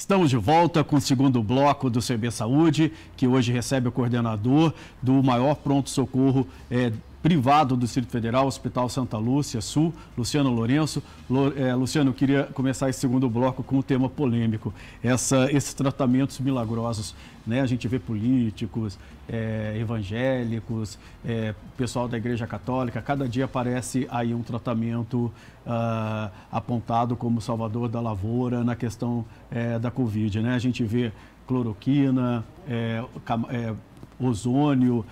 Estamos de volta com o segundo bloco do CB Saúde, que hoje recebe o coordenador do maior pronto-socorro privado do Distrito Federal, Hospital Santa Lúcia Sul, Luciano Lourenço. Luciano, eu queria começar esse segundo bloco com um tema polêmico, esses tratamentos milagrosos, né? A gente vê políticos, evangélicos, pessoal da Igreja Católica, cada dia aparece aí um tratamento apontado como salvador da lavoura na questão da Covid, né? A gente vê cloroquina, ozônio.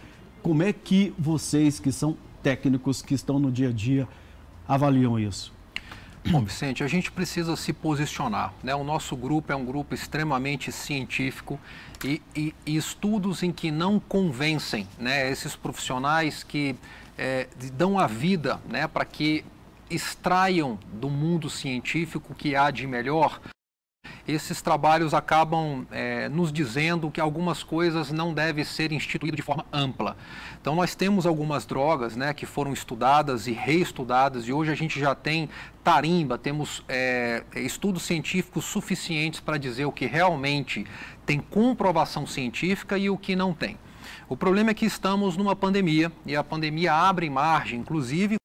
Como é que vocês, que são técnicos, que estão no dia a dia, avaliam isso? Bom, Vicente, a gente precisa se posicionar, né? O nosso grupo é um grupo extremamente científico e estudos em que não convencem, né, esses profissionais que dão a vida, né, para que extraiam do mundo científico o que há de melhor. Esses trabalhos acabam nos dizendo que algumas coisas não devem ser instituídas de forma ampla. Então, nós temos algumas drogas, né, que foram estudadas e reestudadas, e hoje a gente já tem tarimba, temos estudos científicos suficientes para dizer o que realmente tem comprovação científica e o que não tem. O problema é que estamos numa pandemia, e a pandemia abre margem, inclusive,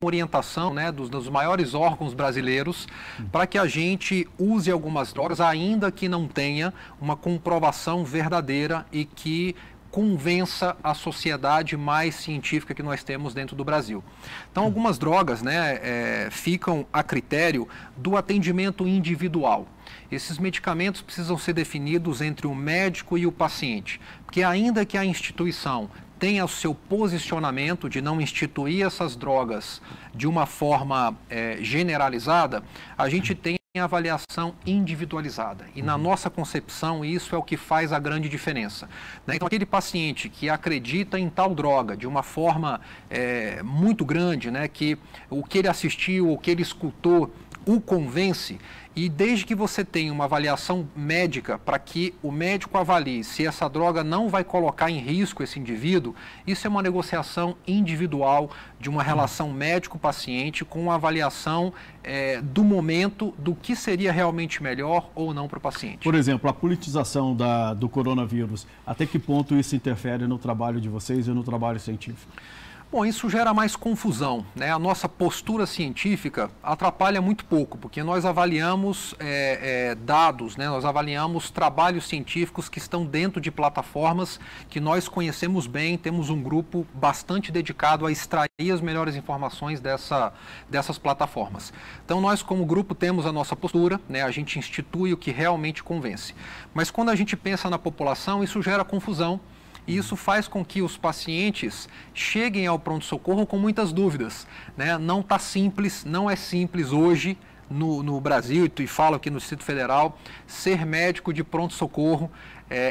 orientação, né, dos maiores órgãos brasileiros para que a gente use algumas drogas, ainda que não tenha uma comprovação verdadeira e que convença a sociedade mais científica que nós temos dentro do Brasil. Então, algumas drogas, né, ficam a critério do atendimento individual. Esses medicamentos precisam ser definidos entre o médico e o paciente, porque ainda que a instituição tenha o seu posicionamento de não instituir essas drogas de uma forma generalizada, a gente tem a avaliação individualizada. E na nossa concepção, isso é o que faz a grande diferença, né? Então, aquele paciente que acredita em tal droga de uma forma muito grande, né, que o que ele assistiu, o que ele escutou, o convence, e desde que você tenha uma avaliação médica para que o médico avalie se essa droga não vai colocar em risco esse indivíduo, isso é uma negociação individual de uma relação médico-paciente com uma avaliação do momento do que seria realmente melhor ou não para o paciente. Por exemplo, a politização do coronavírus, até que ponto isso interfere no trabalho de vocês e no trabalho científico? Bom, isso gera mais confusão, né? A nossa postura científica atrapalha muito pouco, porque nós avaliamos dados, né? Nós avaliamos trabalhos científicos que estão dentro de plataformas que nós conhecemos bem, temos um grupo bastante dedicado a extrair as melhores informações dessas plataformas. Então, nós como grupo temos a nossa postura, né? A gente institui o que realmente convence. Mas quando a gente pensa na população, isso gera confusão. E isso faz com que os pacientes cheguem ao pronto-socorro com muitas dúvidas, né? Não está simples, não é simples hoje no Brasil, e falo aqui no Distrito Federal, ser médico de pronto-socorro,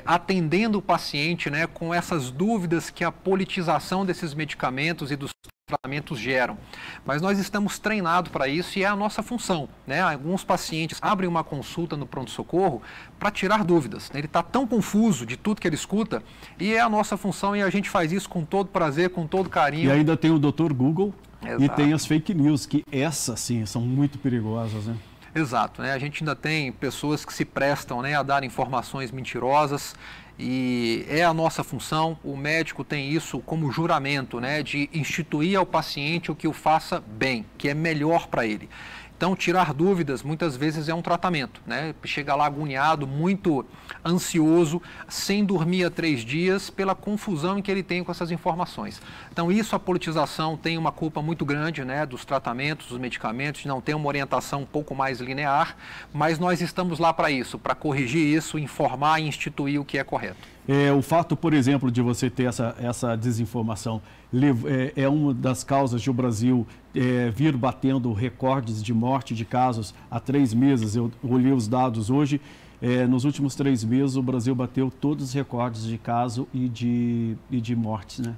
atendendo o paciente, né, com essas dúvidas que a politização desses medicamentos e dos tratamentos geram. Mas nós estamos treinados para isso e é a nossa função, né? Alguns pacientes abrem uma consulta no pronto-socorro para tirar dúvidas, né? Ele está tão confuso de tudo que ele escuta e é a nossa função e a gente faz isso com todo prazer, com todo carinho. E ainda tem o Dr. Google. Exato. E tem as fake news, que essas sim são muito perigosas, né? Exato, né? A gente ainda tem pessoas que se prestam, né, a dar informações mentirosas. E é a nossa função, o médico tem isso como juramento, né, de instituir ao paciente o que o faça bem, que é melhor para ele. Então, tirar dúvidas muitas vezes é um tratamento, né? Chega lá agoniado, muito ansioso, sem dormir há 3 dias, pela confusão em que ele tem com essas informações. Então, isso a politização tem uma culpa muito grande, né, dos tratamentos, dos medicamentos, de não ter uma orientação um pouco mais linear, mas nós estamos lá para isso, para corrigir isso, informar e instituir o que é correto. O fato, por exemplo, de você ter essa desinformação é uma das causas de o Brasil vir batendo recordes de morte de casos há 3 meses. Eu olhei os dados hoje, nos últimos 3 meses o Brasil bateu todos os recordes de caso e de mortes, né?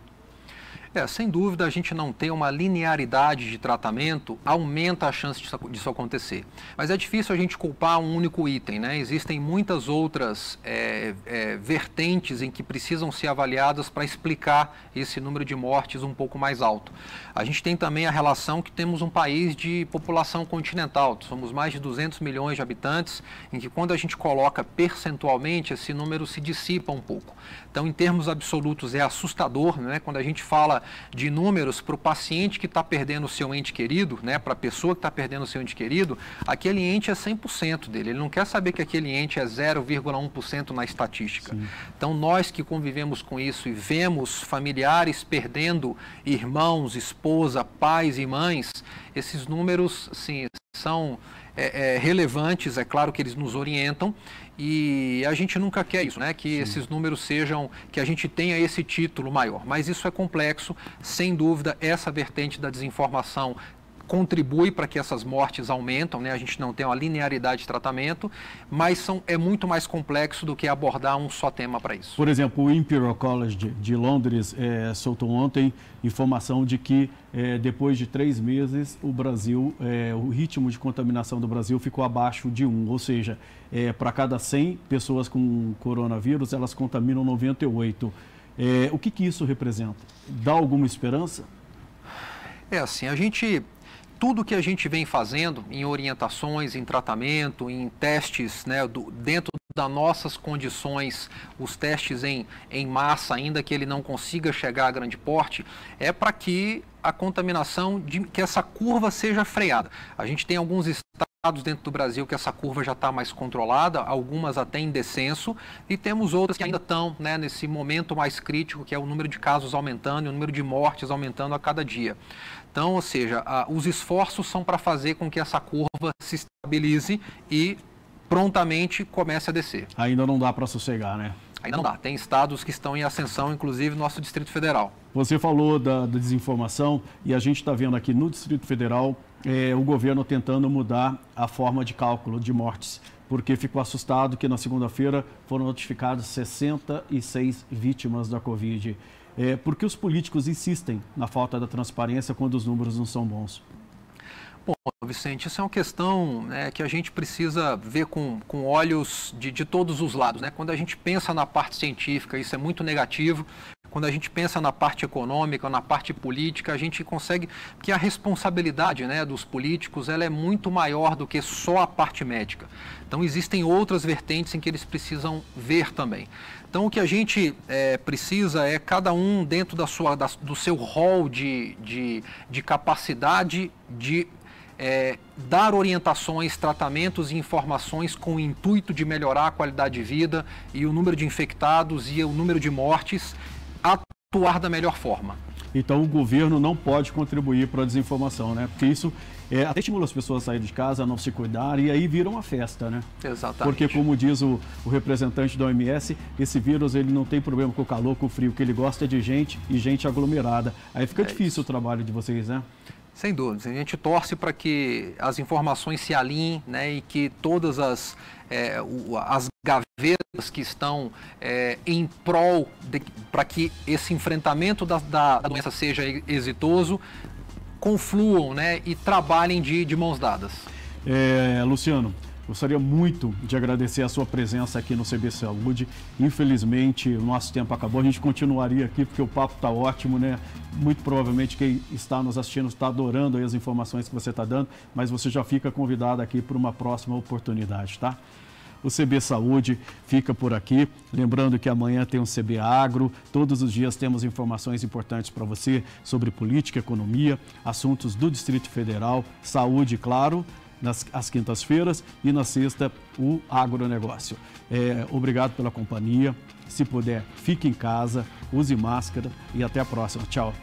Sem dúvida, a gente não ter uma linearidade de tratamento aumenta a chance disso acontecer. Mas é difícil a gente culpar um único item, né? Existem muitas outras vertentes em que precisam ser avaliadas para explicar esse número de mortes um pouco mais alto. A gente tem também a relação que temos um país de população continental, somos mais de 200 milhões de habitantes, em que quando a gente coloca percentualmente, esse número se dissipa um pouco. Então, em termos absolutos, é assustador, né? Quando a gente fala de números para o paciente que está perdendo o seu ente querido, né? Para a pessoa que está perdendo o seu ente querido, aquele ente é 100% dele. Ele não quer saber que aquele ente é 0,1% na estatística. Sim. Então, nós que convivemos com isso e vemos familiares perdendo irmãos, esposa, pais e mães, esses números, sim, são relevantes, é claro que eles nos orientam e a gente nunca quer isso, né? Que esses números sejam, que a gente tenha esse título maior, mas isso é complexo, sem dúvida, essa vertente da desinformação contribui para que essas mortes aumentam, né? A gente não tem uma linearidade de tratamento, mas é muito mais complexo do que abordar um só tema para isso. Por exemplo, o Imperial College de Londres soltou ontem informação de que depois de 3 meses o Brasil, o ritmo de contaminação do Brasil ficou abaixo de 1, ou seja, para cada 100 pessoas com coronavírus, elas contaminam 98. O que isso representa? Dá alguma esperança? Assim, tudo que a gente vem fazendo em orientações, em tratamento, em testes, né, dentro das nossas condições, os testes em massa, ainda que ele não consiga chegar a grande porte, é para que a contaminação, que essa curva seja freada. A gente tem alguns estados dentro do Brasil que essa curva já está mais controlada, algumas até em descenso, e temos outras que ainda estão, né, nesse momento mais crítico, que é o número de casos aumentando e o número de mortes aumentando a cada dia. Então, ou seja, os esforços são para fazer com que essa curva se estabilize e prontamente comece a descer. Ainda não dá para sossegar, né? Ainda não dá. Tem estados que estão em ascensão, inclusive nosso Distrito Federal. Você falou da desinformação e a gente está vendo aqui no Distrito Federal o governo tentando mudar a forma de cálculo de mortes, porque ficou assustado que na segunda-feira foram notificadas 66 vítimas da Covid. Por que os políticos insistem na falta da transparência quando os números não são bons? Bom, Vicente, isso é uma questão, né, que a gente precisa ver com olhos de todos os lados, né? Quando a gente pensa na parte científica, isso é muito negativo. Quando a gente pensa na parte econômica, na parte política, a gente consegue que a responsabilidade, né, dos políticos ela é muito maior do que só a parte médica. Então, existem outras vertentes em que eles precisam ver também. Então, o que a gente precisa é cada um dentro do seu rol de capacidade de dar orientações, tratamentos e informações com o intuito de melhorar a qualidade de vida e o número de infectados e o número de mortes, atuar da melhor forma. Então o governo não pode contribuir para a desinformação, né? Porque isso até estimula as pessoas a sair de casa, a não se cuidar e aí vira uma festa, né? Exatamente. Porque como diz o representante da OMS, esse vírus ele não tem problema com o calor, com o frio, o que ele gosta é de gente e gente aglomerada. Aí fica difícil o trabalho de vocês, né? Sem dúvida. A gente torce para que as informações se alinhem, né, e que todas as gavetas que estão em prol para que esse enfrentamento da doença seja exitoso, confluam, né, e trabalhem de mãos dadas. Luciano, gostaria muito de agradecer a sua presença aqui no CB Saúde. Infelizmente, o nosso tempo acabou. A gente continuaria aqui porque o papo está ótimo, né? Muito provavelmente quem está nos assistindo está adorando aí as informações que você está dando, mas você já fica convidado aqui para uma próxima oportunidade, tá? O CB Saúde fica por aqui. Lembrando que amanhã tem um CB Agro. Todos os dias temos informações importantes para você sobre política, economia, assuntos do Distrito Federal, saúde, claro, às quintas-feiras e na sexta o agronegócio. Obrigado pela companhia. Se puder, fique em casa, use máscara e até a próxima. Tchau.